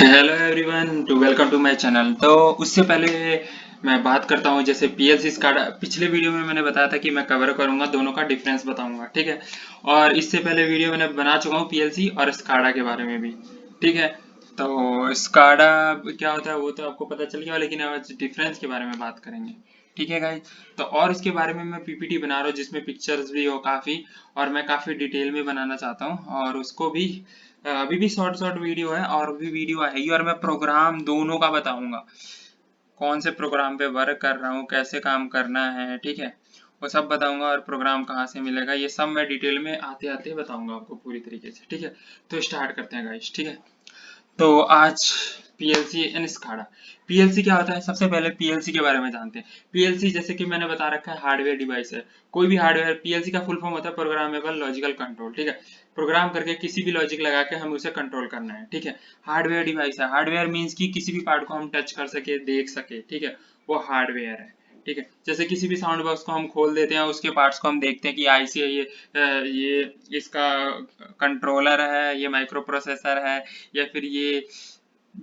Hello everyone to welcome to my channel. तो उससे पहले मैं बात करता हूँ, जैसे पीएलसी स्काडा पिछले वीडियो में मैंने बताया था कि मैं कवर करूंगा, दोनों का डिफरेंस बताऊंगा, ठीक है। और इससे पहले वीडियो मैंने बना चुका हूँ पीएलसी और स्काडा के बारे में भी, ठीक है। तो स्काडा क्या होता है वो तो आपको पता चल गया, लेकिन आज डिफरेंस के बारे में बात करेंगे, ठीक है गाइज। तो और इसके बारे में मैं पीपीटी बना रहा हूँ जिसमें पिक्चर्स भी हो काफ़ी, और मैं काफ़ी डिटेल में बनाना चाहता हूँ, और उसको भी अभी भी शॉर्ट शॉर्ट वीडियो है और भी वीडियो आएगी, और मैं प्रोग्राम दोनों का बताऊंगा, कौन से प्रोग्राम पे वर्क कर रहा हूँ, कैसे काम करना है, ठीक है। वो सब बताऊंगा, और प्रोग्राम कहाँ से मिलेगा ये सब मैं डिटेल में आते आते बताऊंगा आपको पूरी तरीके से, ठीक है। तो स्टार्ट करते हैं गाइस, ठीक है। तो आज पीएलसी एंड स्काडा। पीएलसी क्या होता है, सबसे पहले पीएलसी के बारे में जानते हैं। पीएलसी जैसे कि मैंने बता रखा है हार्डवेयर डिवाइस है, कोई भी हार्डवेयर। पीएलसी का फुल फॉर्म होता है प्रोग्रामेबल लॉजिकल कंट्रोल, ठीक है। प्रोग्राम करके किसी भी लॉजिक लगा के हमें उसे कंट्रोल करना है, ठीक है। हार्डवेयर डिवाइस है, हार्डवेयर मीन्स कि किसी भी पार्ट को हम टच कर सके, देख सके, ठीक है, वो हार्डवेयर है, ठीक है। जैसे किसी भी साउंड बॉक्स को हम खोल देते हैं, उसके पार्ट्स को हम देखते हैं कि आईसी है, ये इसका कंट्रोलर है, ये माइक्रो प्रोसेसर है, या फिर ये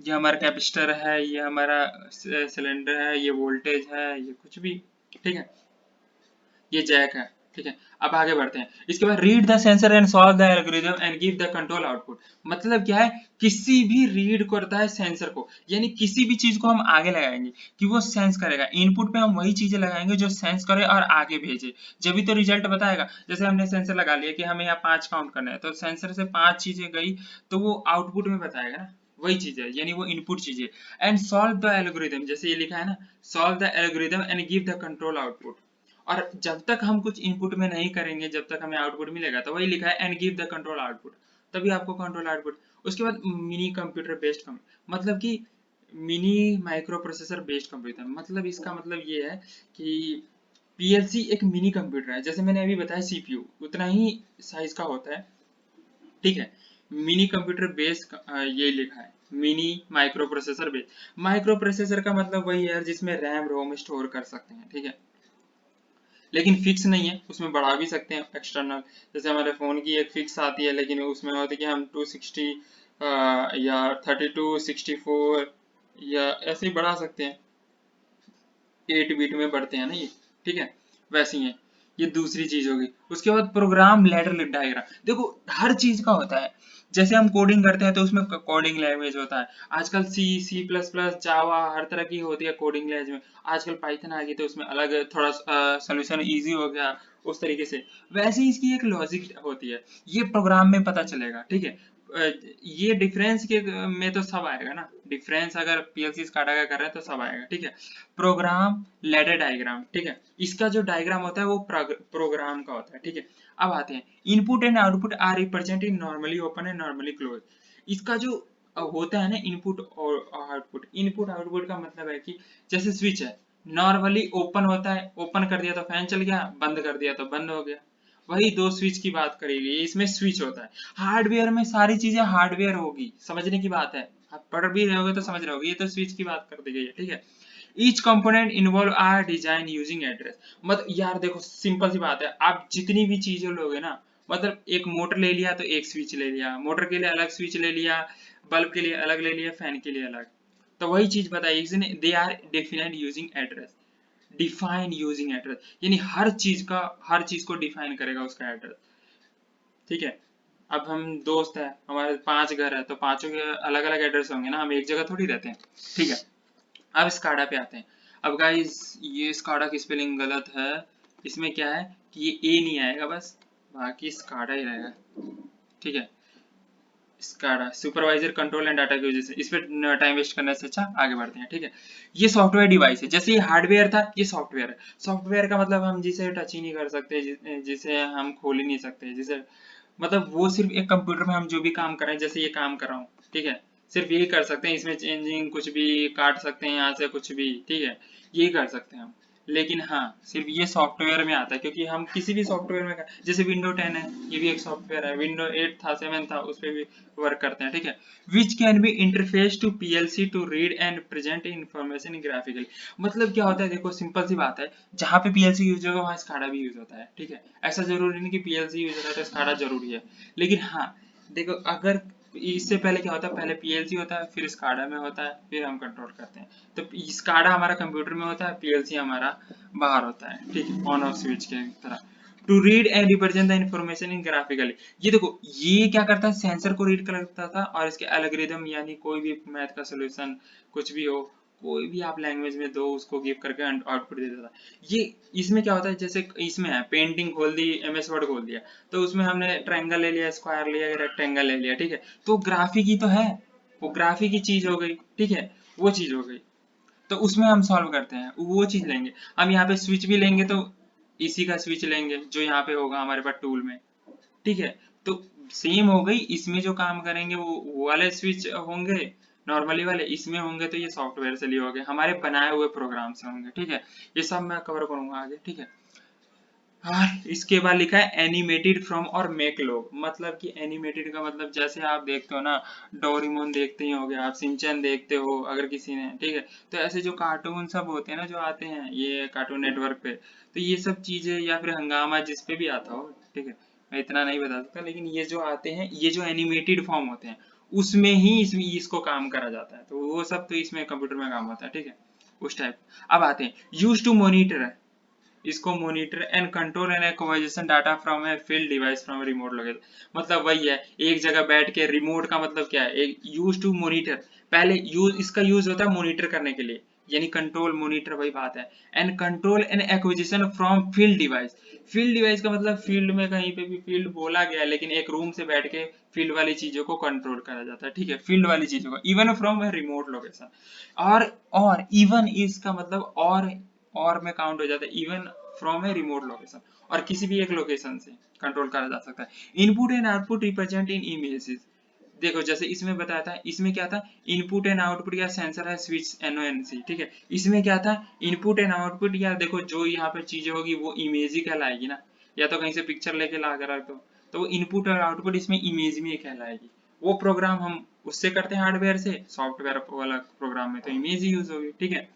हमारा कैपेसिटर है, ये हमारा सिलेंडर है, ये वोल्टेज है, ये कुछ भी, ठीक है, ये जैक है, ठीक है। अब आगे बढ़ते हैं। इसके बाद read the sensor and solve the algorithm and give the control output. मतलब क्या है, किसी भी रीड करता है सेंसर को, यानी किसी भी चीज को हम आगे लगाएंगे कि वो सेंस करेगा। इनपुट पे हम वही चीजें लगाएंगे जो सेंस करे और आगे भेजे, जब भी तो रिजल्ट बताएगा। जैसे हमने सेंसर लगा लिया कि हमें यहाँ 5 काउंट करना है, तो सेंसर से 5 चीजें गई तो वो आउटपुट में बताएगा ना, वही चीज है, यानी वो इनपुट चीज है। एंड सॉल्व द एल्गोरिथम, जैसे ये लिखा है ना, solve the algorithm and give the control output. और जब तक हम कुछ इनपुट में नहीं करेंगे, जब तक हमें आउटपुट मिलेगा, तो वही लिखा है and give the control output, तभी आपको कंट्रोल आउटपुट। उसके बाद मिनी कंप्यूटर बेस्ड मतलब कि mini micro processor based computer, मतलब इसका मतलब ये है कि पीएलसी एक मिनी कंप्यूटर है, जैसे मैंने अभी बताया सीपीयू उतना ही साइज का होता है, ठीक है। मिनी कंप्यूटर बेस ये लिखा है, mini micro processor base. Micro processor का मतलब वही है जिसमें रैम रोम स्टोर कर सकते हैं, ठीक है, लेकिन फिक्स नहीं है, उसमें बढ़ा भी सकते हैं एक्सटर्नल। जैसे हमारे फ़ोन की एक फिक्स आती है, लेकिन उसमें होता है कि हम 260 या 32 64 या ऐसे ही बढ़ा सकते हैं, 8 बीट में बढ़ते हैं ना ये, ठीक है। वैसे ही है, ये दूसरी चीज होगी। उसके बाद प्रोग्राम लेडर डायग्राम, देखो हर चीज का होता है। जैसे हम कोडिंग करते हैं तो उसमें कोडिंग लैंग्वेज होता है, आजकल सी सी प्लस प्लस जावा हर तरह की होती है कोडिंग लैंग्वेज में। आजकल पाइथन आ गई तो उसमें अलग थोड़ा सोल्यूशन इजी हो गया उस तरीके से। वैसे ही इसकी एक लॉजिक होती है, ये प्रोग्राम में पता चलेगा, ठीक है। ये डिफरेंस के में तो सब आएगा ना, डिफरेंस अगर पीएलसी स्काडा का कर रहे हैं तो सब आएगा, ठीक है। प्रोग्राम लेडर डायग्राम, ठीक है, इसका जो डायग्राम होता है वो प्रोग्राम का होता है, ठीक है। अब आते हैं, input and output are represent in normally open and normally close. इसका जो होता है ना इनपुट और आउटपुट, इनपुट आउटपुट का मतलब है कि जैसे स्विच है, नॉर्मली ओपन होता है, ओपन कर दिया तो फैन चल गया, बंद कर दिया तो बंद हो गया, वही दो स्विच की बात करेगी, इसमें स्विच होता है। हार्डवेयर में सारी चीजें हार्डवेयर होगी, समझने की बात है, आप पढ़ भी रहे होगे तो समझ रहे होगे, ये तो स्विच की बात कर दी गई है, ठीक है। Each component involve are design using address. मतलब यार देखो सिंपल सी बात है, आप जितनी भी चीजें लोगे ना, मतलब एक मोटर ले लिया तो एक स्विच ले लिया, मोटर के लिए अलग स्विच ले लिया, बल्ब के लिए अलग ले लिया, फैन के लिए अलग, तो वही चीज बताइए, इसने they are defined using address. Define using address यानी हर चीज का, हर चीज को डिफाइन करेगा उसका एड्रेस, ठीक है। अब हम दोस्त है, हमारे 5 घर है, तो पांचों के अलग अलग एड्रेस होंगे ना, हम एक जगह थोड़ी रहते हैं, ठीक है। अब स्काडा पे आते हैं। अब गाइस ये स्काडा की स्पेलिंग गलत है, इसमें क्या है कि ये ए नहीं आएगा बस, बाकी स्काडा ही रहेगा, ठीक है। SCADA supervisor control and data uses, इस पे टाइम वेस्ट करने से अच्छा आगे बढ़ते हैं, ठीक है। ये सॉफ्टवेयर डिवाइस है, जैसे ये हार्डवेयर था, ये सॉफ्टवेयर है। सॉफ्टवेयर का मतलब हम जिसे टच ही नहीं कर सकते, जिसे हम खोल ही नहीं सकते, जिसे मतलब वो सिर्फ एक कंप्यूटर में हम जो भी काम कर रहे हैं, जैसे ये काम कर रहा हूँ, ठीक है, सिर्फ यही कर सकते हैं, इसमें चेंजिंग कुछ भी काट सकते हैं यहाँ से कुछ भी, ठीक है, यही कर सकते हैं हम। लेकिन हाँ सिर्फ ये सॉफ्टवेयर में आता है, क्योंकि हम किसी भी सॉफ्टवेयर में जैसे विंडो 10 है, ये भी एक सॉफ्टवेयर है, विंडो 8 था, 7 था, उस पर भी वर्क करते हैं, ठीक है। Which can be interface to PLC to read and present information graphically. मतलब क्या होता है, देखो सिंपल सी बात है, जहाँ पे पीएलसी यूज होगा वहाँ स्काडा भी यूज होता है, ठीक है। ऐसा जरूरी नहीं कि पीएलसी यूज होता है तो स्काडा जरूरी है, लेकिन हाँ देखो अगर इससे पहले क्या होता है, पहले पीएलसी होता है, फिर स्काडा में होता है, फिर हम कंट्रोल करते हैं। तो स्काडा हमारा कंप्यूटर में होता है, पीएलसी हमारा बाहर होता है, ठीक है, ऑन ऑफ स्विच के तरह। To read and represent the information in graphically, ये देखो ये क्या करता है, सेंसर को रीड करता था और इसके एल्गोरिथम यानी कोई भी मैथ का सोल्यूशन कुछ भी हो, कोई भी आप लैंग्वेज में दो उसको गिव करके आउटपुट दे देता है। ये इसमें क्या होता है, जैसे इसमें है पेंटिंग खोल दी, एमएस वर्ड खोल दिया, तो उसमें हमने ट्रायंगल ले लिया, स्क्वायर लिया, रेक्टेंगल ले लिया, ठीक है, तो ग्राफिक ही तो है, वो ग्राफिक ही चीज हो गई, ठीक है, वो चीज हो गई। तो उसमें हम सॉल्व करते हैं, वो चीज लेंगे हम। यहाँ पे स्विच भी लेंगे तो इसी का स्विच लेंगे जो यहाँ पे होगा हमारे पास टूल में, ठीक है। तो सेम हो गई, इसमें जो काम करेंगे वो वाले स्विच होंगे नॉर्मली वाले, इसमें होंगे तो ये सॉफ्टवेयर से लिए होंगे, हमारे बनाए हुए प्रोग्राम से होंगे, ठीक है। ये सब मैं कवर करूंगा आगे, ठीक है। हाँ, इसके बाद लिखा है एनिमेटेड फ्रॉम और मेक लोग, मतलब कि एनिमेटेड का मतलब जैसे आप देखते हो ना, डोरेमोन देखते ही होगे आप, सिंचन देखते हो अगर किसी ने, ठीक है। तो ऐसे जो कार्टून सब होते हैं ना जो आते हैं ये कार्टून नेटवर्क पे, तो ये सब चीजें या फिर हंगामा जिस पे भी आता हो, ठीक है, मैं इतना नहीं बता सकता, लेकिन ये जो आते हैं ये जो एनिमेटेड फॉर्म होते हैं उसमें ही इसको काम करा जाता है, तो वो सब तो इसमें कंप्यूटर में काम होता है, ठीक है, उस टाइप। अब आते हैं यूज टू मॉनिटर, इसको monitor and control and acquisition data from a field device from remote location, मतलब वही है, एक जगह बैठ के, रिमोट का मतलब क्या है, एक यूज टू मॉनिटर, पहले यूज इसका यूज होता है मॉनिटर करने के लिए, यानी कंट्रोल मॉनिटर वही बात है, and control and acquisition from field device. Field device का मतलब फील्ड में कहीं पे भी फील्ड बोला गया है, लेकिन एक रूम से बैठ के फील्ड वाली चीजों को कंट्रोल करा जाता है, ठीक है, फील्ड वाली चीजों को, even from a remote location. और इवन इसका मतलब और में काउंट हो जाता है, even from a remote location, और किसी भी एक लोकेशन से कंट्रोल करा जा सकता है। Input and output represent in images, देखो जैसे इसमें बताया था, इसमें क्या था, इनपुट एंड आउटपुट या सेंसर है स्विच एनओएनसी, ठीक है। इसमें क्या था, इनपुट एंड आउटपुट, या देखो जो यहाँ पे चीजें होगी वो इमेज ही कहलाएगी ना, या तो कहीं से पिक्चर लेके ला कर रख दो, तो वो इनपुट और आउटपुट इसमें इमेज में ही कहलाएगी। वो प्रोग्राम हम उससे करते हैं हार्डवेयर से, सॉफ्टवेयर वाला प्रोग्राम में तो इमेज ही यूज होगी, ठीक है।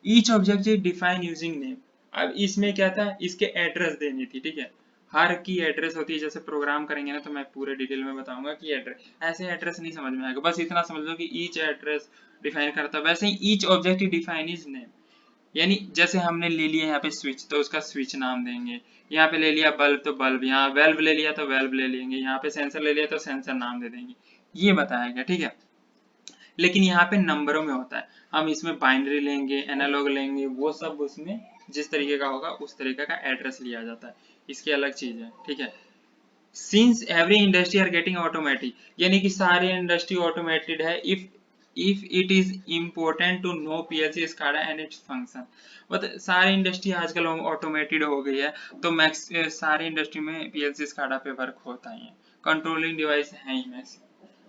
Each object is define using name, अब इसमें क्या था, इसके एड्रेस देनी थी, ठीक है, हर की एड्रेस होती है, जैसे प्रोग्राम करेंगे ना तो मैं पूरे डिटेल में बताऊंगा कि एड्रेस, ऐसे एड्रेस नहीं समझ में आएगा, बस इतना समझ लो कि ईच एड्रेस डिफाइन करता है, वैसे ही each object define is name, यानी जैसे हमने ले लिया यहाँ पे स्विच तो उसका स्विच नाम देंगे, यहाँ पे ले लिया बल्ब तो बल्ब, यहाँ वेल्व ले लिया तो वेल्व ले लेंगे, यहाँ पे सेंसर ले लिया तो सेंसर नाम दे देंगे, ये बताया गया, ठीक है। लेकिन यहाँ पे नंबरों में होता है, हम इसमें बाइनरी लेंगे, एनालॉग लेंगे, वो सब उसमें जिस तरीके का होगा उस तरीके का एड्रेस लिया जाता है, इसकी अलग चीज है, ठीक है। Since every industry are getting automatic, यानी कि सारे इंडस्ट्री ऑटोमेटेड है, if it is important to know PLC SCADA and its function, मतलब सारी इंडस्ट्री आजकल ऑटोमेटेड हो गई है, तो मैक्स सारी इंडस्ट्री में पीएलसी स्काडा पे वर्क होता ही है, कंट्रोलिंग डिवाइस है ही मैक्स,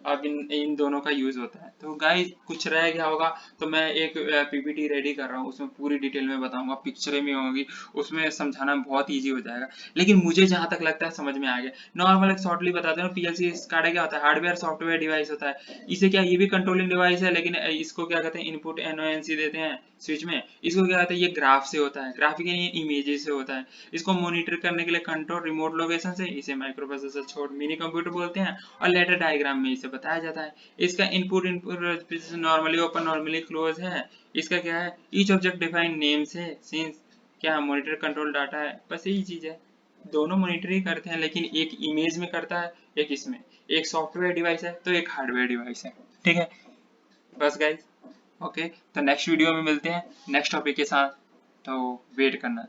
अब इन दोनों का यूज होता है। तो गाइस कुछ रह गया होगा तो मैं एक पीपीटी रेडी कर रहा हूँ, उसमें पूरी डिटेल में बताऊंगा, पिक्चरें भी होंगी, उसमें समझाना बहुत इजी हो जाएगा, लेकिन मुझे जहां तक लगता है समझ में आ गया। नॉर्मल एक शॉर्टली बताते हैं, पीएलसी स्काडा क्या होता है, हार्डवेयर सॉफ्टवेयर डिवाइस होता है, इसे क्या, ये भी कंट्रोलिंग डिवाइस है, लेकिन इसको क्या कहते हैं, इनपुट एनओएनसी देते हैं स्विच में, इसको क्या कहते हैं, ये ग्राफ से होता है, ग्राफिक यानी इमेजेस से होता है, इसको मॉनिटर करने के लिए कंट्रोल रिमोट लोकेशन से, इसे माइक्रो प्रोसेसर छोड़ मिनी कंप्यूटर बोलते हैं, और लेटर डायग्राम में इसे बताया जाता है। इसका input input normally open normally close है, इसका क्या है, ईच ऑब्जेक्ट डिफाइन नेम से, सिंस क्या मॉनिटर कंट्रोल डाटा है, बस यही चीज है, दोनों मॉनिटर ही करते हैं, लेकिन एक इमेज में करता है, एक इसमें, एक सॉफ्टवेयर डिवाइस है तो एक हार्डवेयर डिवाइस है, ठीक है। बस गाइस, ओके, तो नेक्स्ट वीडियो में मिलते हैं नेक्स्ट टॉपिक के साथ, तो वेट करना।